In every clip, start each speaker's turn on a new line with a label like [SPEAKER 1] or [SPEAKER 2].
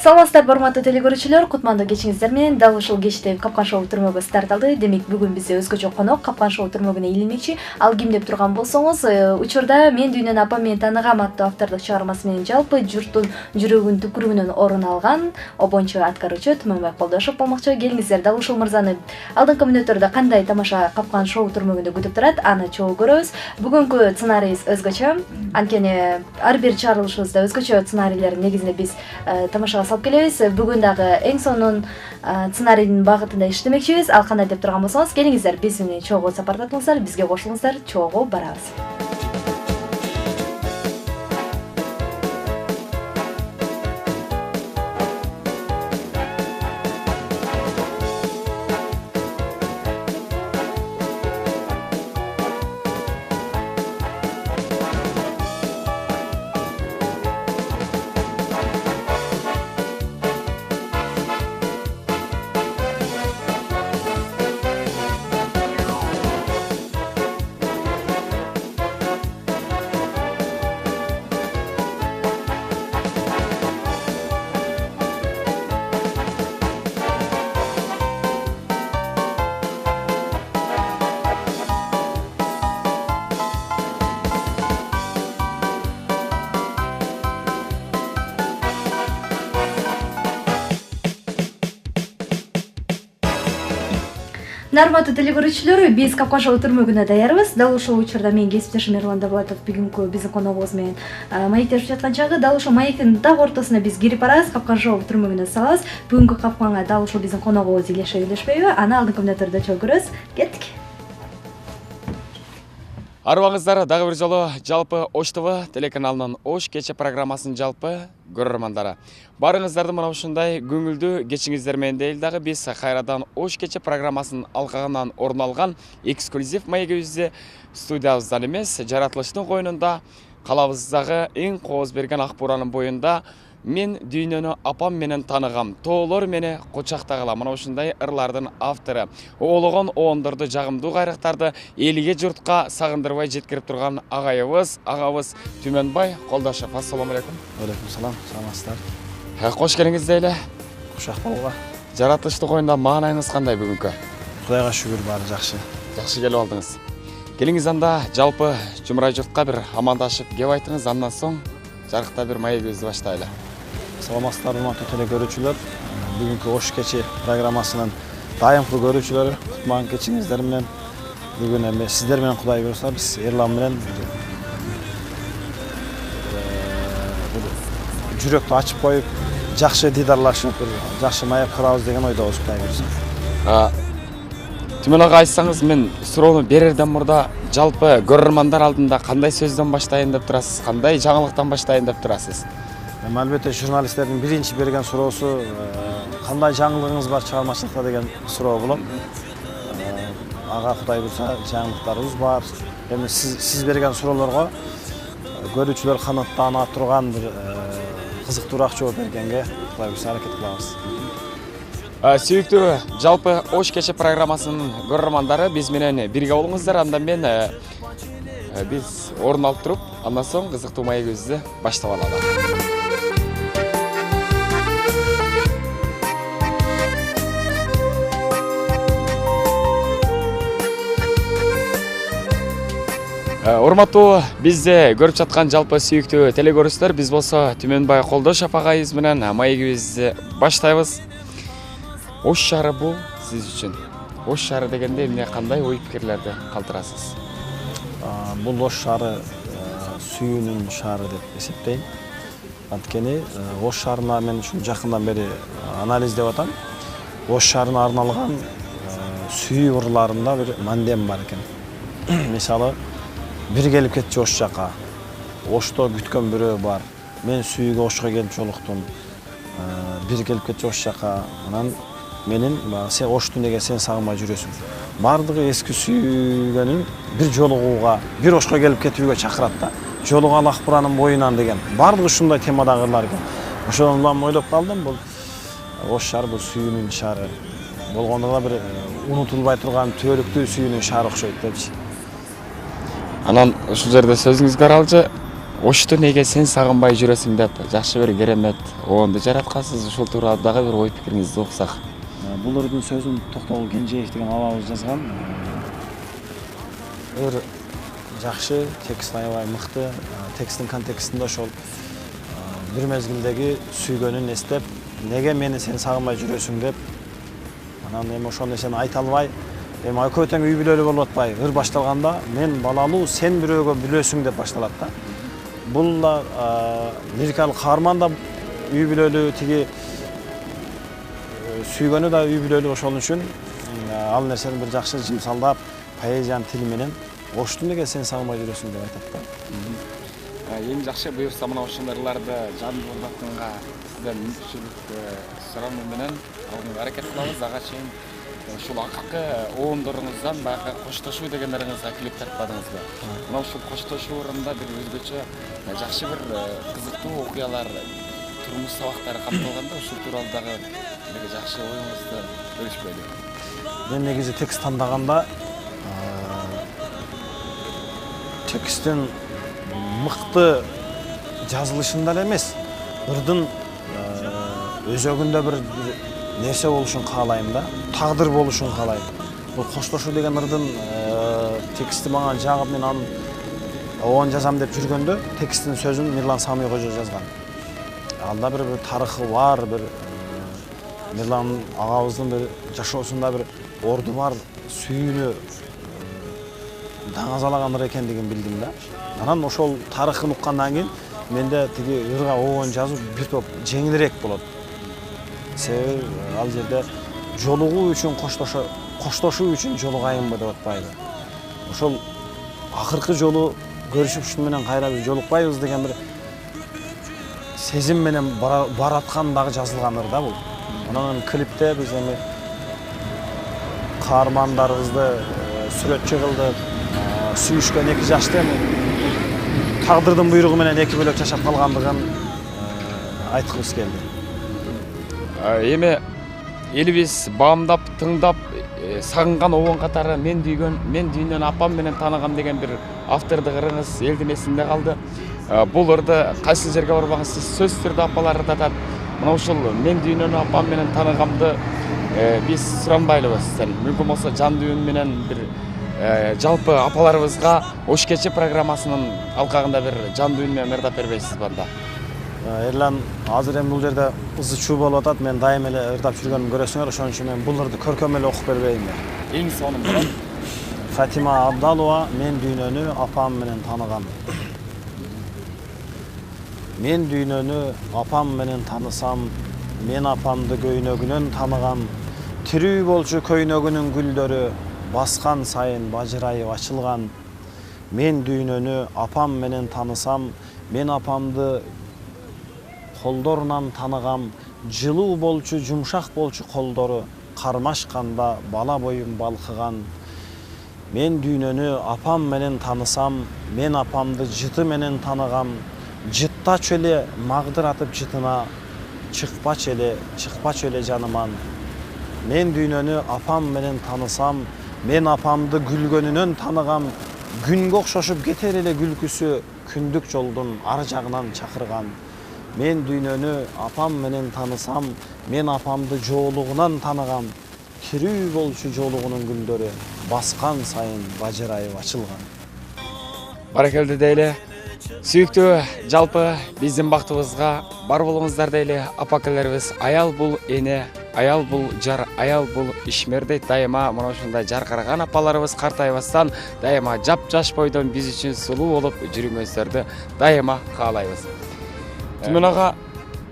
[SPEAKER 1] Саламатсыздар, урматтуу телекөрүүчүлөр, кутмандуу кечиңиздер менен дал ушул кечте Капкан шоу түрмөгү старт алды. Демек бүгүн бизде өзгөчө конок Капкан шоу түрмөгүнө илинмекчи. Ал ким деп турган болсоңуз, учурда Мен Дүйнөнү апам менен тааныгам аттуу автордук чыгармасы менен жалпы журттун жүрөгүнүн түкүрүгүнөн орун алган обончу аткаруучу Түмөнбай Колдошов болмокчу. Келиңиздер, дал ушул мырзаны алдыңкы мүнөттөрдө кандай тамаша Капкан шоу түрмөгүндө күтүп турат, аны чогуу көрөбүз. Бүгүнкү сценарийибиз өзгөчө. Анткени ар бир чыгарылышыбызда өзгөчө сценарийлердин негизинде биз тамашага салып келебиз. Бүгүн дагы эң сонун сценарийдин багытында иштемекчибиз. Ал кандай деп турган болсоңуз, келиңиздер, биз менен чогуу сапардатыңыздар, бизге кошулуңуздар, чогуу барабыз. Урматтуу телекөрүүчүлөр, биз Капкан шоу түрмөгүнө даярбыз. Дал ушул учурда мен кесиптешим Эрлан Давлатов бүгүнкү биздин коногубуз менен маектешип жаткан чагы, дал ушул маектин так ортосуна биз кирип барабыз, Капкан шоу түрмөгүнө салабыз. Бүгүнкү капканга дал ушул биздин коногубуз илешеби? Аны алдыңкы мүнөттөрдө чогуу көрөбүз. Кеттик.
[SPEAKER 2] Арыбаңыздар, дагы бир жолу жалпы Ош ТВ телеканалынын Ош кече программасынын жалпы көрөрмандары. Барыңыздарды мына ушундай көңүлдүү кечиңиздер менен дейли дагы биз кайрадан Ош кече программасынын алкагынан орун алган эксклюзив маегибизди студиябыздан эмес, жаратылыштын койнунда, калабыздагы эң кооз берген ак буранын боюнда Мен Дүйнөнү апам менен тааныгам, тоолор мени кучактагыла. Мына ушундай ырлардын автору, оологоноондорду, жагымдуу кайрыктарды элге журтка сагындырбай жеткирип турган агабыз Түмөнбай Колдошов. Ассаламу алейкум.
[SPEAKER 3] Алейкум салам, саламатсыздар.
[SPEAKER 2] Кош келиңиз дейли.
[SPEAKER 3] Кушак болуга.
[SPEAKER 2] Жаратылыштын койнунда маанайыңыз кандай бүгүнкү?
[SPEAKER 3] Кудайга шүгүр, баары жакшы.
[SPEAKER 2] Жакшы келип алдыңыз. Келиңиз анда жалпы жумрай журтка бир амандашып кеп айтыңыз, андан соң жарыкта бир маегибизди баштайлы.
[SPEAKER 3] Саламатсыздар, урматтуу телекөрүүчүлөр. Бүгүнкү Ош кечи программасынын дайымкы көрүүчүлөрү, кутман кечиңиздер менен бүгүн эми сиздер менен Кудай буйруса биз Эрлан менен жүрөктү ачып коюп, жакшы дидарлашып, жакшы маек курабыз деген ойдобуз, Кудай буйруса.
[SPEAKER 2] Түмөн ага, айтсаңыз, мен суроону берерден мурда жалпы көрөрмандар алдында кандай сөздөн баштайын деп турасыз, кандай жаңылыктан баштайын деп турасыз?
[SPEAKER 3] Албетте журналисттердин биринчи берген суроосу кандай жаңылыгыңыз бар чыгармачылыкта деген суроо болот. Ага, Кудай буйруса жаңылыктарыбыз бар. Эми сиз берген суроолорго көрүүчүлөр канаттана турган бир кызыктуураак жооп бергенге Кудай буйруса аракет кылабыз.
[SPEAKER 2] Сүйүктүү жалпы Ош кече программасынын көрөрмандары, биз менен бирге болуңуздар. Анда мен биз орун алып туруп, андан соң кызыктуу маегибизди баштап алалы. Урматтуу бизди көрүп жаткан жалпы сүйүктүү телекөрүүчүлөр, биз болсо Түмөнбай Колдошов агайыбыз менен маегибизди баштайбыз. Ош шаары бул сиз үчүн. Ош шаары дегенде эмне, кандай ой пикирлерди калтырасыз?
[SPEAKER 3] Бул Ош шаары сүйүүнүн шаары деп эсептейм. Анткени Ош шаарына мен ушул жакындан бери анализдеп атам. Ош шаарына арналган сүйүү ырларында бир мандем бар экен. Мисалы, бир келип кетчи Ош жака. Ошто күткөн бирөө бар. Мен сүйүүгө Ошко келип жолуктум. Бир келип кетчи Ош жака. Анан менин сен Ошту неге сен сагынбай жүрөсүң? Бардыгы эски сүйгөнүн бир жолугууга, бир Ошко келип кетүүгө чакырат да. Жолуган ак буранын боюнан деген. Бардыгы ушундай темадагы ырлар экен. Ошондон ойлоп калдым, бул Ош шаары бул сүйүүнүн шаары. Болгондо да бир унутулбай турган түбөлүктүү сүйүүнүн шаары окшойт депчи.
[SPEAKER 2] Анан ушул жерде сөзүңүзгө аралчы, Ошто неге сен сагынбай жүрөсүң деп жакшы бир керемет оонду жараткансыз. Ушул тууралуу дагы бир ой пикириңизди уксак.
[SPEAKER 3] Бул ырдын сөзүн Токтогул Кенжеев деген абабыз жазган. Ыр жакшы, текст аябай мыкты. Тексттин контекстинде ошол бир мезгилдеги сүйгөнүн эстеп, неге мени сен сагынбай жүрөсүң деп, анан эми ошол нерсени айта албай, эми экөө тең үй бүлөлүү болуп атпайбы. Ыр башталганда мен балалуу, сен бирөөгө бүлөсүң деп башталат да. Бул да лирикалык каарман да үй бүлөлүү, тиги сүйгөнү да үй бүлөлүү, ошол үчүн ал нерсени бир жакшы жымсалдап, поэзиянын тили менен Ошту неге сен сагынбай жүрөсүң деп айтат да.
[SPEAKER 2] Эң жакшы буюрса мына ушул ырларды Жан Борбатынга сизден мүмкүнчүлүк сурануу менен алууга аракет кылабыз. Ага чейин ушул акыркы оондоруңуздан баягы коштошуу деген ырыңызга клип тартпадыңызбы? Мына ушул коштошуу ырында бир өзгөчө жакшы бир кызыктуу окуялар, турмуш сабактары камтылганда, ушул тууралуу дагы бир жакшы оюңузду бөлүшпөйлү.
[SPEAKER 3] Мен негизи текст тандаганда тексттин мыкты жазылышында эле эмес, ырдын өзөгүндө бир нерсе болушун каалайм да, тагдыр болушун каалайм. Бул коштошуу деген ырдын тексти мага жагып, мен анын оон жазам деп жүргөндө, тексттин сөзүн Мирлан Самый кожо жазган. Анда бир тарыхы бар, бир Мирлан агабыздын бир жашоосунда бир орду бар сүйүүнү даңазалаган ыр экендигин билдим да. Анан ошол тарыхын уккандан кийин менде тиги ырга оон жазуу бир топ жеңилирээк болот. Себеби ал жерде жолугуу үчүн коштошуу үчүн жолугайынбы деп атпайбы. Ошол акыркы жолу көрүшүп ушун менен кайра бир жолукпайбыз деген бир сезим менен бараткан дагы жазылган ыр да бул. Анан клипте биз эми каармандарыбызды сүрөтчү кылдык. Сүйүшкөн эки жашты эми тагдырдын буйругу менен эки бөлөк жашап калгандыгын айткыбыз келди.
[SPEAKER 2] Эми элибиз баамдап, тыңдап, сагынган оон катары мен дүйнөнү апам менен тааныгам деген бир автордук ырыңыз элдин эсинде калды. Бул ырды кайсы жерге барбаган сиз сөзсүз түрдө апалар ырдатат. Мына ушул мен дүйнөнү апам менен тааныгамды биз суранбайлыбы сизден? Мүмкүн болсо Жан Дүйөн менен бир жалпы апаларыбызга Ош кечи программасынын алкагында бир Жан Дүйөн менен ырдап бербейсизби анда?
[SPEAKER 3] Эрлан, азыр эми бул жерде ызы чуу болуп атат. Мен дайым эле ырдап жүргөнүмү көрөсүңөр, ошон үчүн мен бул ырды көркөм эле окуп бербейинби?
[SPEAKER 2] Эң сонун болот.
[SPEAKER 3] Фатима Абдалова, мен дүйнөнү апам менен тааныгам. Мен дүйнөнү апам менен таанысам, мен апамды көйнөгүнөн тааныгам. Тирүү болчу көйнөгүнүн гүлдөрү, баскан сайын бажырайып ачылган. Мен дүйнөнү апам менен таанысам, мен апамды колдорунан тааныгам. Жылуу болчу, жумшак болчу колдору, кармашканда бала боюм балкыган. Мен дүйнөнү апам менен таанысам, мен апамды жыты менен тааныгам. Жыттачу эле магдыратып жытына, чыкпачу эле жаныман. Мен дүйнөнү апам менен таанысам, мен апамды күлгөнүнөн тааныгам. Күнгө окшошуп кетер эле күлкүсү, күндүк жолдун ар жагынан чакырган. Мен дүйнөнү апам менен таанысам, мен апамды жоолугунан тааныгам. Тирүү болчу жоолугунун гүлдөрү, баскан сайын бажырайып ачылган.
[SPEAKER 2] Баракелде дейли. Сүйүктүү жалпы биздин бактыбызга бар болуңуздар дейли. Апакелерибиз аял бул эне, аял бул жар, аял бул ишмер дейт. Дайыма мына ушундай жаркыраган апаларыбыз картайбастан дайыма жап-жаш бойдон биз үчүн сулуу болуп жүрүңүздөрдү дайыма каалайбыз. Түмөн ага,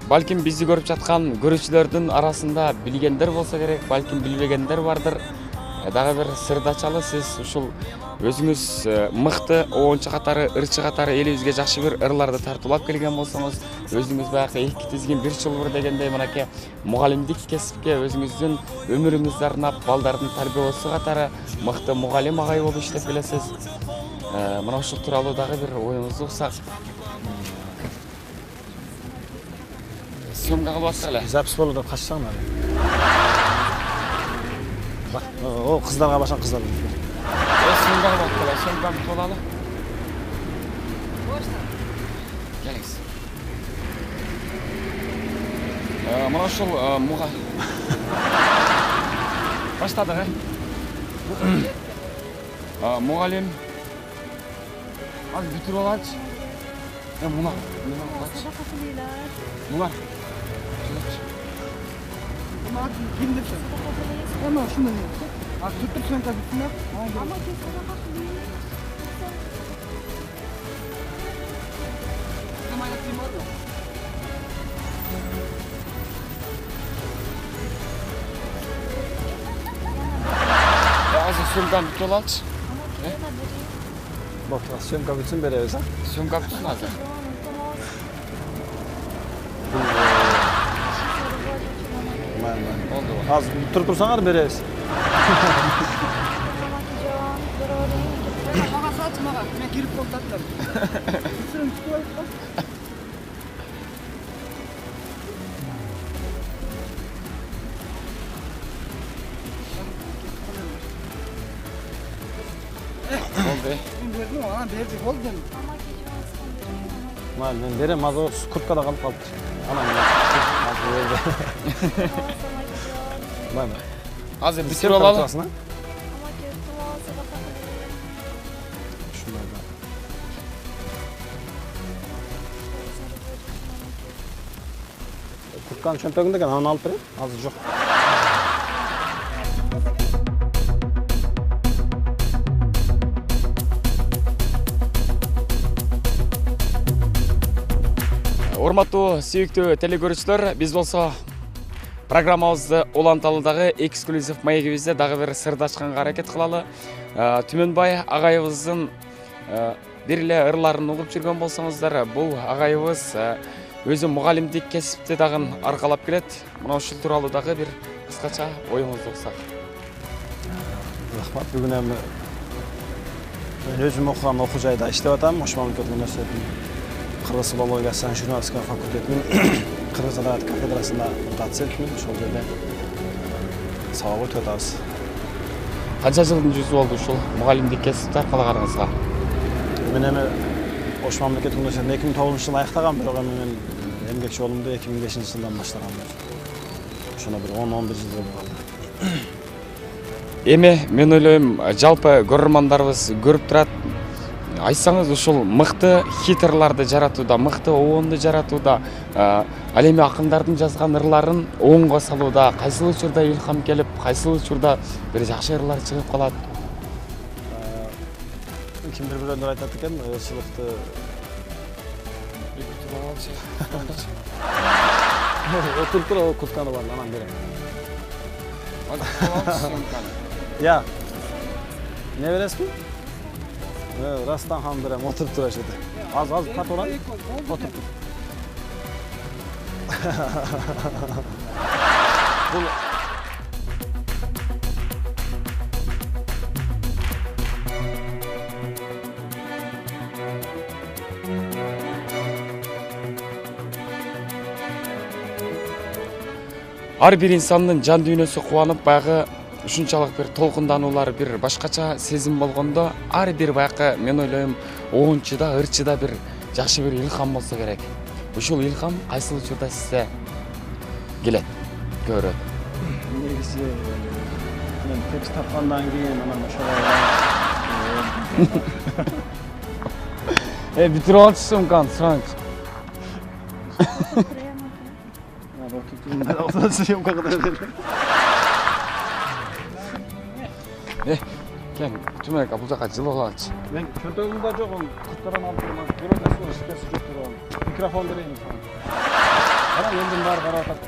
[SPEAKER 2] балким бизди көрүп жаткан көрүүчүлөрдүн арасында билгендер болсо керек, балким билбегендер бардыр. Дагы бир сырды ачалы, сиз ушул өзүңүз мыкты оончу катары, ырчы катары элибизге жакшы бир ырларды тартуулап келген болсоңуз, өзүңүз баягы эки тизгин бир чылбыр дегендей мынакей мугалимдик кесипке өзүңүздүн өмүрүңүздү арнап, балдардын тарбиялоосу катары мыкты мугалим агай болуп иштеп келесиз. Мына ушул тууралуу дагы бир оюңузду уксак. Съемка кылып атсак эле.
[SPEAKER 3] Запись болуп деп качсаң да. О, кыздарга башка кыздар.
[SPEAKER 2] Съемка кылып атсак эле, съемканы кылалы. Мына ушул муга. Баштадык, мугалим. Азыр бүтүрүп алачы. Мына. Мына.
[SPEAKER 4] Kim depsin? Ama şunu ne? Az tuttum sen kabitsin ya. Ama Ama yapayım orada.
[SPEAKER 2] Азыр сөмканы бүтүп алачы.
[SPEAKER 3] Болду, съемка бүтсүн беребиз, а?
[SPEAKER 2] Сөмка бүтсүн азыр. Болду.
[SPEAKER 3] Азыр туруп турсаңар беребиз.
[SPEAKER 4] Maga saç maga. Ben girip koltatlar. Sen tutup al.
[SPEAKER 2] Болду.
[SPEAKER 4] Verdim ama verdi oldu.
[SPEAKER 3] Men берем, азыр курткада калып калыптыр. Анан азыр берди. Мына.
[SPEAKER 2] Азыр бүтүрүп алалы. Куртканын чөнтөгүндө экен, аны алып берем. Азыр жок. Урматтуу сүйүктүү телекөрүүчүлөр, биз болсо программабызды Уланталыдагы эксклюзив маегибизде дагы бир сырды ачканга аракет кылалы. Түмөнбай агайыбыздын бир эле ырларын угуп жүргөн болсоңуздар, бул агайыбыз өзү мугалимдик кесипти дагы аркалап келет. Мына ушул тууралуу дагы бир кыскача оюңузду уксак.
[SPEAKER 3] Рахмат. Бүгүн эми мен өзүм окуган окуу жайда иштеп атам. Ош мамлекеттик университетинин Кыргыз филологиясы жана журналистика факультетинин Кыргыз адабият кафедрасында доцентмин. Ошол жерде сабак өтүп атабыз.
[SPEAKER 2] Канча жылдын жүзү болду ушул мугалимдик кесипти аркалаганыңызга?
[SPEAKER 3] Мен эми Ош мамлекеттик университетин 2009-жылы аяктагам, бирок эми мен эмгек жолумду 2005-жылдан баштагам. Ошоно бир 10-11 жыл болуп калды.
[SPEAKER 2] Эми мен ойлойм, жалпы көрөрмандарыбыз көрүп турат. Айтсаңыз, ушул мыкты хитрларды жаратууда, мыкты оонду жаратууда, ал эми акындардын жазган ырларын оонго салууда кайсыл учурда илхам келип, кайсыл учурда бир жакшы ырлар чыгып калат?
[SPEAKER 3] Кимдир бирөөлөр айтат экен, ырчылыкты отуруп туруп кутканы бар, анан берем. Я. Не бересиң? Растан хан берем, отуруп тур ошо. Az тартып алам. Отуруп тур. Бул
[SPEAKER 2] Ар бир инсандын жан дүйнөсү кубанып, баягы ушунчалык бир толкундануулар, бир башкача сезим болгондо, ар бир баягы мен ойлойм, оончуда, ырчыда бир жакшы бир илхам болсо керек. Ушул илхам кайсыл учурда сизге келет, көрөт?
[SPEAKER 3] негизи мен текст тапкандан кийин анан ошол
[SPEAKER 2] бүтүрүп алчы сөмканы, сұраңыз. Кем, түмөнөк бул жака жылып алачы.
[SPEAKER 3] Мен чөнтөгүмдө жок, курткадан алып турган. Бирок эшикеси жок турган. Микрофон берейин сага. Анан элдин баары карап атат.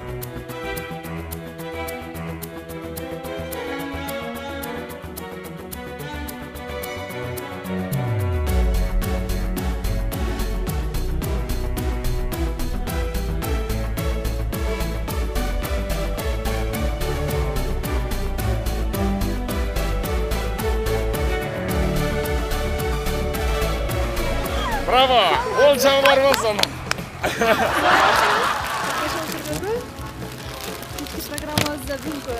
[SPEAKER 2] Браво! Ол жағы бар болсын.
[SPEAKER 1] Программабызда бүгүнкү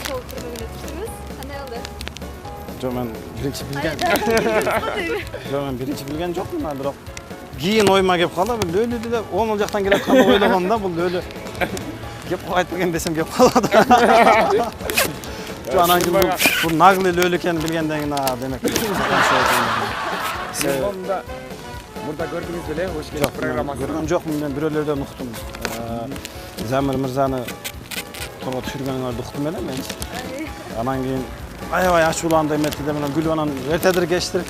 [SPEAKER 1] шоу түрмөгүнө түштүбүз. Кандай болду?
[SPEAKER 3] Жок, мен биринчи билген. Жок, мен биринчи билген жокмун, бирок кийин оюма кеп калды. Бул өлү деле 10 жактан келатканды ойлогом да, бул өлү кеп айтып келген десем кеп қалады. Анан кейін бұл наглый лөл екенін білгенден кейін демек.
[SPEAKER 2] Сонда burada gördünüz bile hoş geldiniz programması.
[SPEAKER 3] Көргем жоқпын, мен біреулерден ұқтым. Замир Мырзаны тоға түсіргеніңізді ұқтым еле мен. Анан кейін аябай ашуланды эметти де менен күлүп анан эртедир кечтир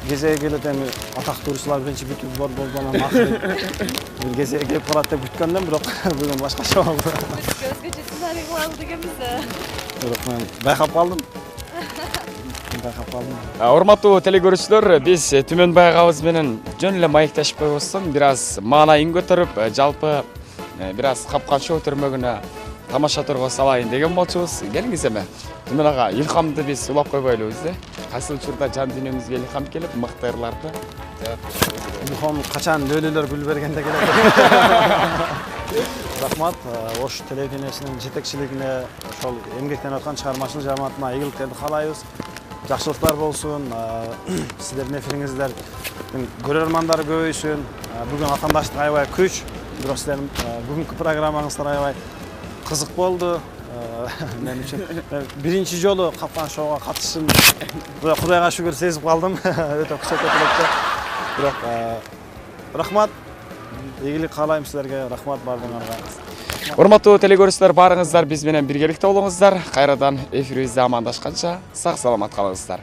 [SPEAKER 3] кезеге келет эми атактуу урушчулар биринчи бүтүп болду анан акыры бир кезеге келип калат деп күткөндүм, бирок бүгүн башкача болду.
[SPEAKER 1] Өзгөчө сценарий кылалы дегенбиз.
[SPEAKER 3] Бирок мен байкап калдым.
[SPEAKER 2] Урматтуу телекөрүүчүлөр, биз Түмөнбай агабыз менен жөн эле маектешип койбостон бир аз маанайын көтөрүп, жалпы бир аз Капкан шоу түрмөгүнө тамаша тургу салайын деген болчубуз. Келиңиз эми. Түмөн ага, илхамды биз улап койбойлубуз да. Кайсы учурда жан дүйнөбүзгө илхам келип, мыкты ырларды.
[SPEAKER 3] Илхам качан лөлөлөр гүл бергенде келет. Рахмат, Ош телекинесинин жетекчилигине, ошол эмгектенип аткан чыгармачылык жамаатына ийгиликтерди каалайбыз. Жакшылыктар болсун, сиздердин эфириңиздер көрөрмандары көбөйсүн. Бүгүн атандаштык аябай күч, бирок сиздердин бүгүнкү программаңыздар аябай кызык болду. Мен үчүн биринчи жолу Капкан шоуга катышым. Кудайга шүгүр сезип калдым. Өтө күчөтө келет. Бирок рахмат. Ийгилик каалайм силерге. Рахмат бардыгыңарга.
[SPEAKER 2] Урматтуу телекөрүүчүлөр, барыңыздар биз менен биргеликте болуңуздар. Кайрадан эфирибизде амандашканча сак саламат калыңыздар.